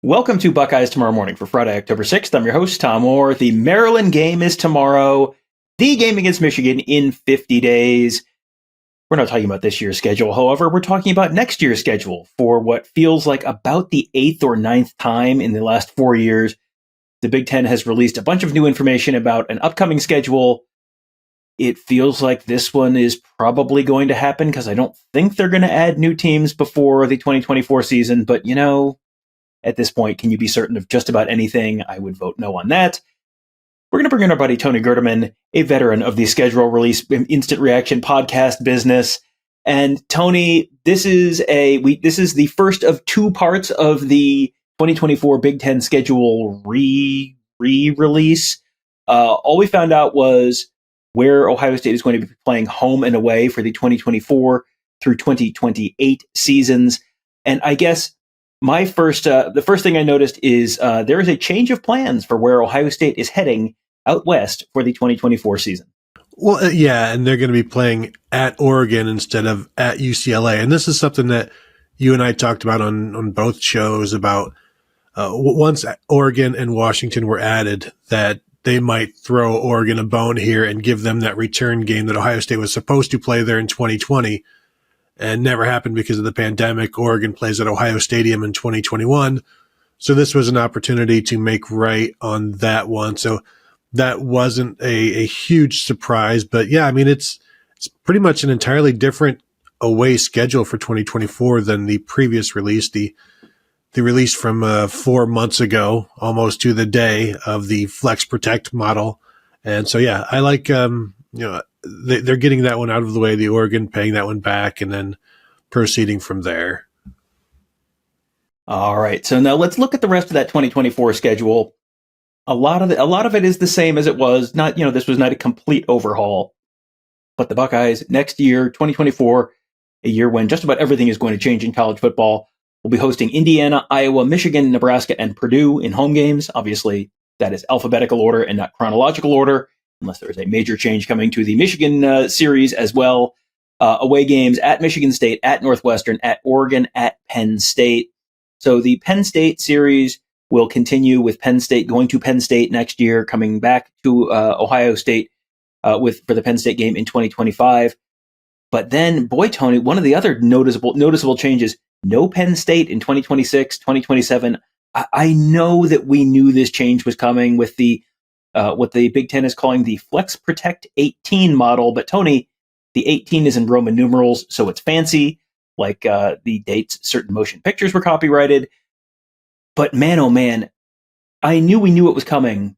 Welcome to Buckeyes Tomorrow Morning for Friday, October 6th. I'm your host, Tom Orr. The Maryland game is tomorrow. The game against Michigan in 50 days. We're not talking about this year's schedule, however. We're talking about next year's schedule for what feels like about the 8th or ninth time in the last 4 years. The Big Ten has released a bunch of new information about an upcoming schedule. It feels like this one is probably going to happen because I don't think they're going to add new teams before the 2024 season, but at this point, can you be certain of just about anything? I would vote no on that. We're going to bring in our buddy Tony Gerdeman, a veteran of the schedule release instant reaction podcast business. And Tony, this is the first of two parts of the 2024 Big Ten schedule re-release. All we found out was where Ohio State is going to be playing home and away for the 2024 through 2028 seasons. And I guess the first thing I noticed is there is a change of plans for where Ohio State is heading out west for the 2024 season. Well, yeah, and they're going to be playing at Oregon instead of at UCLA. And this is something that you and I talked about on both shows about once Oregon and Washington were added, that they might throw Oregon a bone here and give them that return game that Ohio State was supposed to play there in 2020. And never happened because of the pandemic. Oregon plays at Ohio Stadium in 2021. So this was an opportunity to make right on that one. So that wasn't a huge surprise. But yeah, I mean, it's pretty much an entirely different away schedule for 2024 than the previous release. The release from 4 months ago, almost to the day, of the Flex Protect model. And so, yeah, I like, they're getting that one out of the way, the Oregon paying that one back, and then proceeding from there. All right. So now let's look at the rest of that 2024 schedule. A lot of it is the same as it was. This was not a complete overhaul, but the Buckeyes next year, 2024, a year when just about everything is going to change in college football, will be hosting Indiana, Iowa, Michigan, Nebraska, and Purdue in home games. Obviously, that is alphabetical order and not chronological order, unless there is a major change coming to the Michigan series as well. Away games at Michigan State, at Northwestern, at Oregon, at Penn State. So the Penn State series will continue with Penn State going to Penn State next year, coming back to Ohio State for the Penn State game in 2025. But then, boy, Tony, one of the other noticeable changes, no Penn State in 2026, 2027. I know that we knew this change was coming with the what the Big Ten is calling the Flex Protect 18 model. But Tony, the 18 is in Roman numerals, so it's fancy, like the dates certain motion pictures were copyrighted. But man, oh man, we knew it was coming.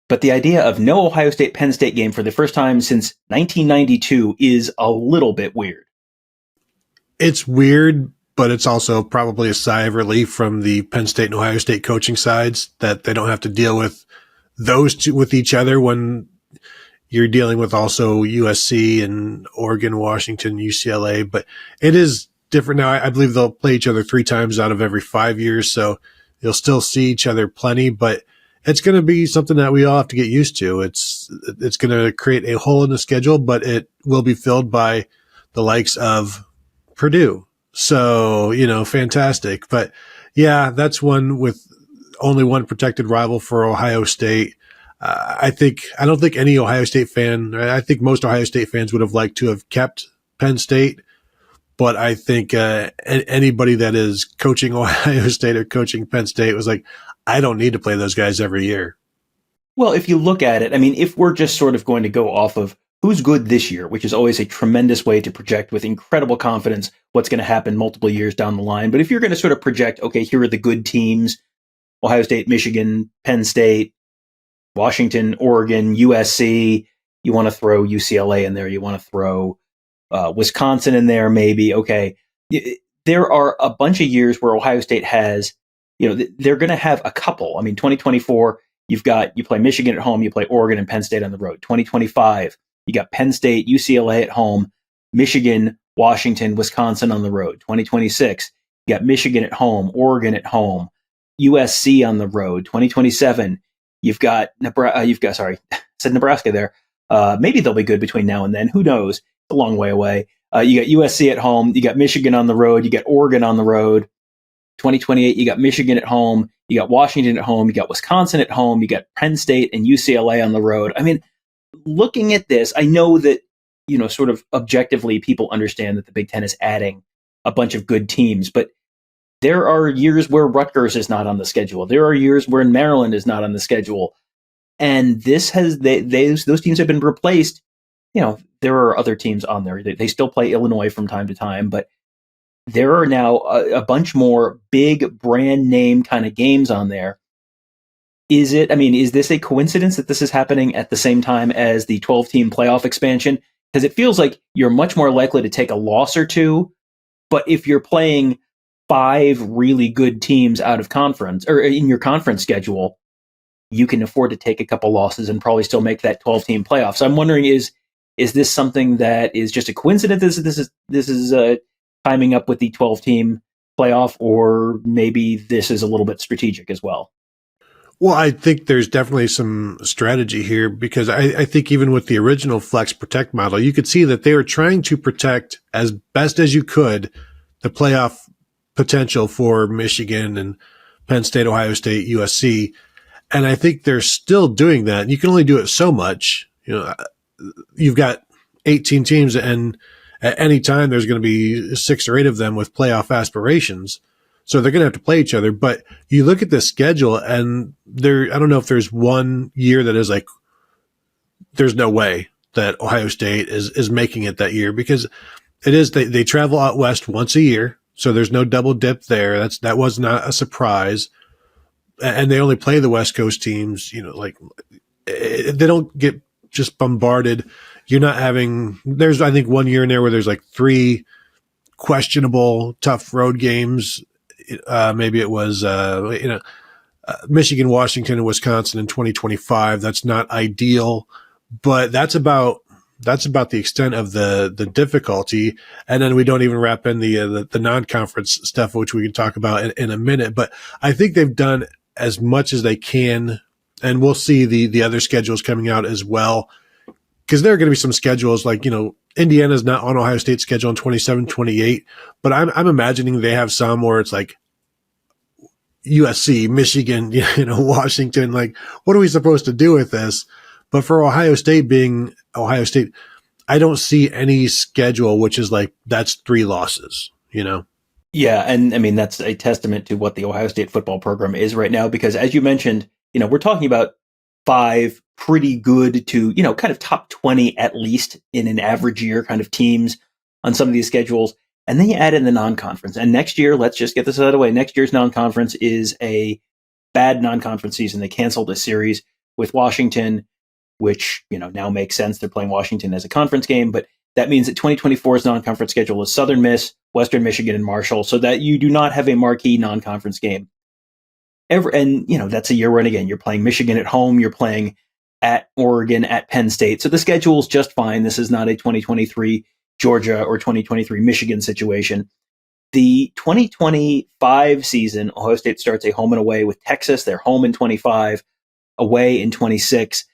But the idea of no Ohio State Penn State game for the first time since 1992 is a little bit weird. It's weird, but it's also probably a sigh of relief from the Penn State and Ohio State coaching sides that they don't have to deal with those two with each other when you're dealing with also USC and Oregon, Washington, UCLA. But it is different now. I believe they'll play each other 3 times out of every 5 years. So you'll still see each other plenty, but it's going to be something that we all have to get used to. It's going to create a hole in the schedule, but it will be filled by the likes of Purdue. So, fantastic. But yeah, that's one with only one protected rival for Ohio State. I don't think any Ohio State fan, I think most Ohio State fans would have liked to have kept Penn State, but I think anybody that is coaching Ohio State or coaching Penn State was like, I don't need to play those guys every year. Well, if you look at it, I mean, if we're just sort of going to go off of who's good this year, which is always a tremendous way to project with incredible confidence what's going to happen multiple years down the line. But if you're going to sort of project, okay, here are the good teams, Ohio State, Michigan, Penn State, Washington, Oregon, USC, you want to throw UCLA in there, you want to throw Wisconsin in there, maybe. Okay. There are a bunch of years where Ohio State has, they're going to have a couple. I mean, 2024, you play Michigan at home, you play Oregon and Penn State on the road. 2025, you got Penn State, UCLA at home, Michigan, Washington, Wisconsin on the road. 2026, you got Michigan at home, Oregon at home, USC on the road. 2027, you've got Nebraska. Said Nebraska there. Maybe they'll be good between now and then. Who knows? It's a long way away. You got USC at home. You got Michigan on the road. You got Oregon on the road. 2028, you got Michigan at home, you got Washington at home, you got Wisconsin at home, you got Penn State and UCLA on the road. I mean, looking at this, I know that, sort of objectively, people understand that the Big Ten is adding a bunch of good teams, but there are years where Rutgers is not on the schedule. There are years where Maryland is not on the schedule. And those teams have been replaced. There are other teams on there. They still play Illinois from time to time, but there are now a bunch more big brand name kind of games on there. Is this a coincidence that this is happening at the same time as the 12-team playoff expansion? Because it feels like you're much more likely to take a loss or two, but if you're playing 5 really good teams out of conference or in your conference schedule, you can afford to take a couple losses and probably still make that 12-team playoff. So I'm wondering, is this something that is just a coincidence? This is timing up with the 12-team playoff, or maybe this is a little bit strategic as well? Well, I think there's definitely some strategy here, because I think even with the original Flex Protect model, you could see that they were trying to protect as best as you could the playoff potential for Michigan and Penn State, Ohio State, USC. And I think they're still doing that. You can only do it so much. You've got 18 teams, and at any time there's going to be 6 or 8 of them with playoff aspirations. So they're going to have to play each other. But you look at the schedule, and I don't know if there's one year that is like, there's no way that Ohio State is making it that year, because it is, they travel out west once a year. So there's no double dip there. That was not a surprise. And they only play the West Coast teams, they don't get just bombarded. You're not there's, I think, one year in there where there's like 3 questionable, tough road games. Maybe it was, Michigan, Washington, and Wisconsin in 2025. That's not ideal, but that's about the extent of the difficulty. And then we don't even wrap in the non-conference stuff, which we can talk about in a minute. But I think they've done as much as they can, and we'll see the other schedules coming out as well, because there are going to be some schedules like, Indiana's not on Ohio State's schedule in 27, 28, but I'm imagining they have some where it's like USC, Michigan, Washington. Like, what are we supposed to do with this? But for Ohio State being Ohio State, I don't see any schedule which is like, that's 3 losses, Yeah, and I mean, that's a testament to what the Ohio State football program is right now, because as you mentioned, we're talking about 5 pretty good to, kind of top 20 at least in an average year kind of teams on some of these schedules. And then you add in the non-conference. And next year, let's just get this out of the way. Next year's non-conference is a bad non-conference season. They canceled a series with Washington, which, now makes sense. They're playing Washington as a conference game, but that means that 2024's non-conference schedule is Southern Miss, Western Michigan, and Marshall, so that you do not have a marquee non-conference game ever. And, that's a year when, again, you're playing Michigan at home, you're playing at Oregon, at Penn State. So the schedule's just fine. This is not a 2023 Georgia or 2023 Michigan situation. The 2025 season, Ohio State starts a home and away with Texas. They're home in 25, away in 26.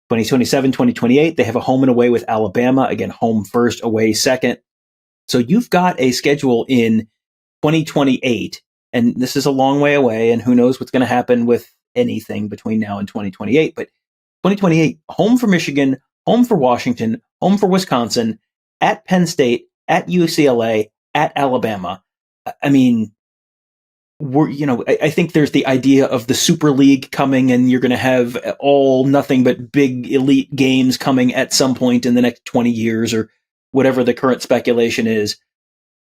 2027, 2028, they have a home and away with Alabama. Again, home first, away second. So you've got a schedule in 2028, and this is a long way away, and who knows what's going to happen with anything between now and 2028. But 2028, home for Michigan, home for Washington, home for Wisconsin, at Penn State, at UCLA, at Alabama. I mean, I think there's the idea of the Super League coming, and you're going to have all nothing but big elite games coming at some point in the next 20 years or whatever the current speculation is.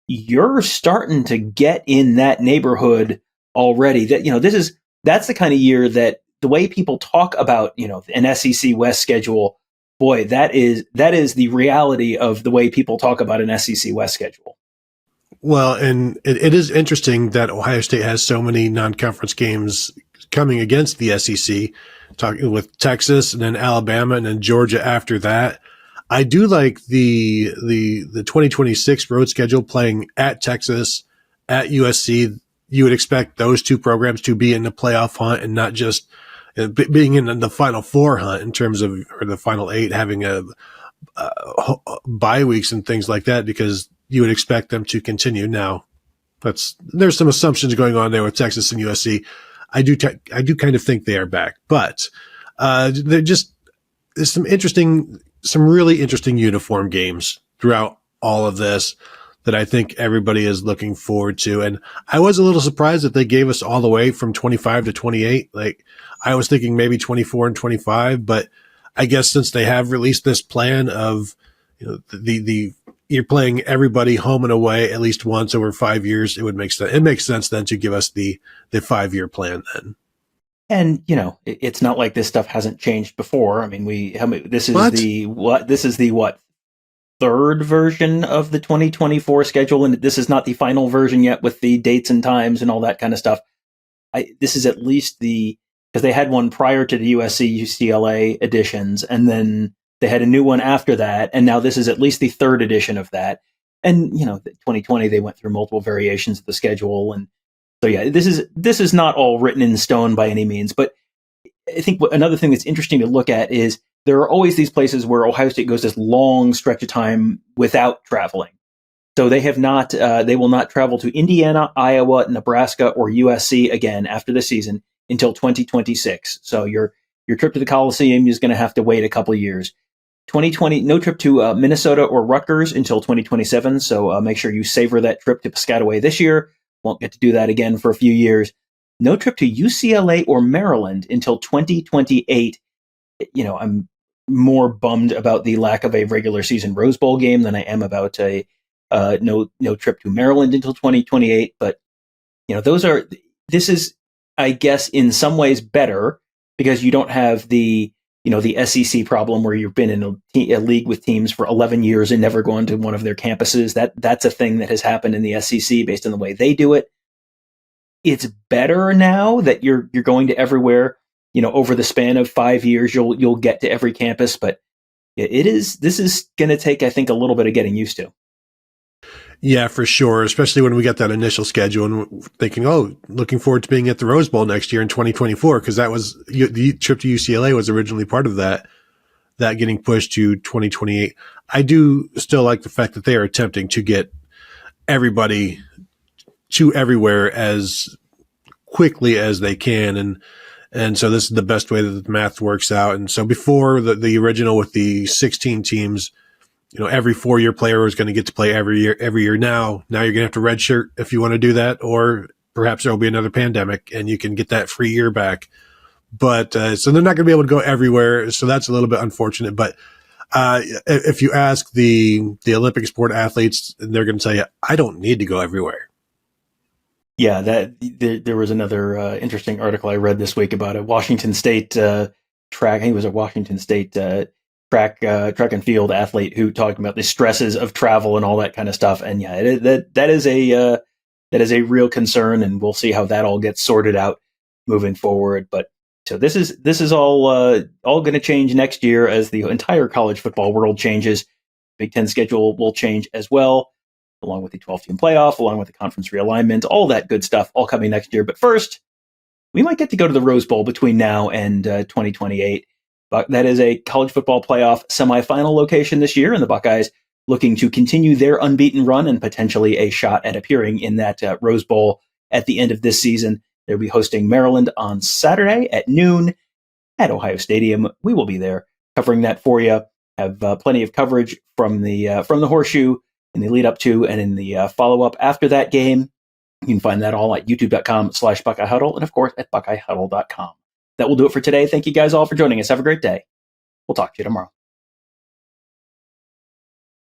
You're starting to get in that neighborhood already. That's the kind of year that the way people talk about, an SEC West schedule, boy, that is the reality of the way people talk about an SEC West schedule. Well, and it is interesting that Ohio State has so many non-conference games coming against the SEC, talking with Texas and then Alabama and then Georgia after that. I do like the 2026 road schedule, playing at Texas, at USC. You would expect those 2 programs to be in the playoff hunt and not just being in the Final Four hunt in terms of, or the Final 8, having a bye weeks and things like that, because you would expect them to continue. Now, there's some assumptions going on there with Texas and USC. I do kind of think they are back, but there's some really interesting uniform games throughout all of this that I think everybody is looking forward to. And I was a little surprised that they gave us all the way from 25 to 28. Like, I was thinking maybe 24 and 25, but I guess since they have released this plan of, you're playing everybody home and away at least once over 5 years, it makes sense then to give us the 5-year plan then. And, it's not like this stuff hasn't changed before. I mean, this is the third version of the 2024 schedule, and this is not the final version yet with the dates and times and all that kind of stuff. This is at least because they had one prior to the USC UCLA editions, and then they had a new one after that, and now this is at least the third edition of that. And 2020 they went through multiple variations of the schedule, and so yeah, this is not all written in stone by any means. But I think another thing that's interesting to look at is there are always these places where Ohio State goes this long stretch of time without traveling. So they will not travel to Indiana, Iowa, Nebraska, or USC again after the season until 2026. So your trip to the Coliseum is going to have to wait a couple of years. 2020, no trip to Minnesota or Rutgers until 2027. So make sure you savor that trip to Piscataway this year. Won't get to do that again for a few years. No trip to UCLA or Maryland until 2028. I'm more bummed about the lack of a regular season Rose Bowl game than I am about no trip to Maryland until 2028. But this is, I guess, in some ways better because you don't have the SEC problem where you've been in a league with teams for 11 years and never gone to one of their campuses. That's a thing that has happened in the SEC based on the way they do it. It's better now that you're going to everywhere. Over the span of 5 years, you'll get to every campus, but this is going to take, I think, a little bit of getting used to. Yeah, for sure. Especially when we got that initial schedule and thinking, looking forward to being at the Rose Bowl next year in 2024, because that was the trip to UCLA was originally part of that getting pushed to 2028. I do still like the fact that they are attempting to get everybody to everywhere as quickly as they can. And so this is the best way that the math works out. And so before the original with the 16 teams, every 4-year player was going to get to play every year. Now you're going to have to redshirt if you want to do that, or perhaps there'll be another pandemic and you can get that free year back. But, so they're not going to be able to go everywhere. So that's a little bit unfortunate. But, if you ask the Olympic sport athletes, they're going to tell you, I don't need to go everywhere. Yeah, there was another interesting article I read this week about a Washington State track. I think it was a Washington State track and field athlete who talked about the stresses of travel and all that kind of stuff. And yeah, that is a real concern, and we'll see how that all gets sorted out moving forward. But so this is all going to change next year as the entire college football world changes. Big Ten schedule will change as well, along with the 12-team playoff, along with the conference realignment, all that good stuff, all coming next year. But first, we might get to go to the Rose Bowl between now and 2028. But that is a college football playoff semifinal location this year, and the Buckeyes looking to continue their unbeaten run and potentially a shot at appearing in that Rose Bowl at the end of this season. They'll be hosting Maryland on Saturday at noon at Ohio Stadium. We will be there covering that for you. Have plenty of coverage from the Horseshoe in the lead up to and in the follow-up after that game. You can find that all at youtube.com/Buckeye Huddle and, of course, at BuckeyeHuddle.com. That will do it for today. Thank you guys all for joining us. Have a great day. We'll talk to you tomorrow.